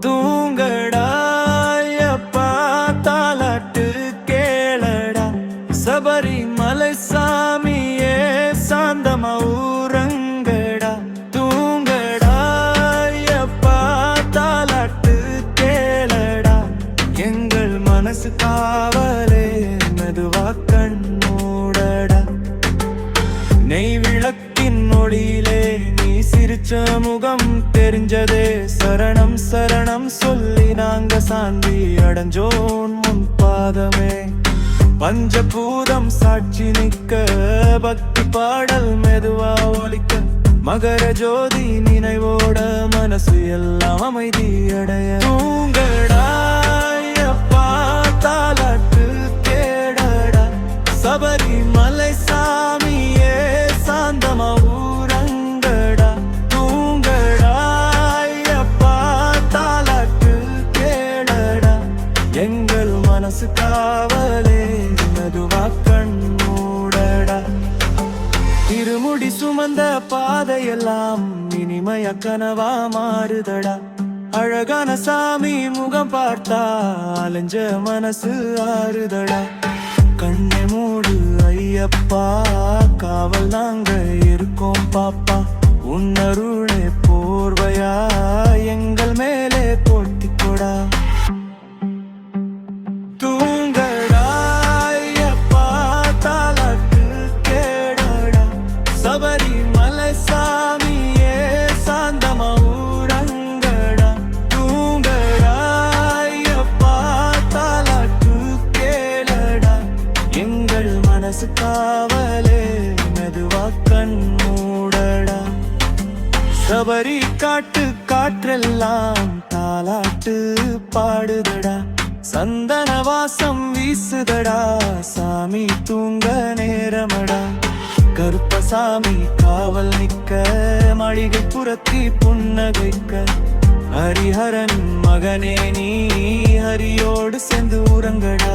தூங்கடா யப்பா தாலாட்டு கேளடா சபரிமலை சாமியே சாந்தமா ஊரங்கடா தூங்கடா யப்பா தாலாட்டு கேளடா எங்கள் மனசு காவலே மெதுவா கண்ணூடடா நெய் விளக்கின் ஒளியிலே நீ சிரிச்ச முகம் தெரிஞ்சதே சரணம் சரணம் சொல்லி நாங்க சாந்தி அடைஞ்சோன் முன் பாதமே பஞ்சபூதம் சாட்சி நிற்க பக்தி பாடல் மெதுவா ஒலிக்க மகர ஜோதி நினைவோட மனசு எல்லாம் அமைதி அடைய தூங்கடா யப்பா தாலாட்டு கேடடா சபரிமலை சாமியே சாந்தமா ஊரங்கடா தூங்கடா யப்பா தாலாட்டு கேடடா எங்கள் மனசு காவலே மெதுவா கண்ணூடடா திருமுடி சுமந்த பாதையெல்லாம் இனிமைய கனவா மாறுதடா அழகான சாமி முகம் பார்த்தா அலைஞ்ச மனசு ஆறுதடா கண்ணை மூடு ஐயப்பா காவல் நாங்க இருக்கோம் பாப்பா உன்னருளே போர்வையா எங்கள் மேலே போட்டிக்கொடா தூங்கடா யப்பா தாலாட்டு கேடடா சபரிமலை சாமியே சாந்தமா ஊரங்கடா தூங்கடா யப்பா தாலாட்டு கேளடா எங்கள் மனசு காவலே மெதுவா கண்மூடடா சபரி காட்டு காற்றெல்லாம் தாலாட்டு பாடுதடா சந்தன வாசம் வீசுதடா சாமி தூங்க நேரமடா கருப்பசாமி காவல் நிற்க மளிகை புறத்தி புன்னகைக்க ஹரிஹரன் மகனே நீ ஹரியோடு சேர்ந்து உறங்கடா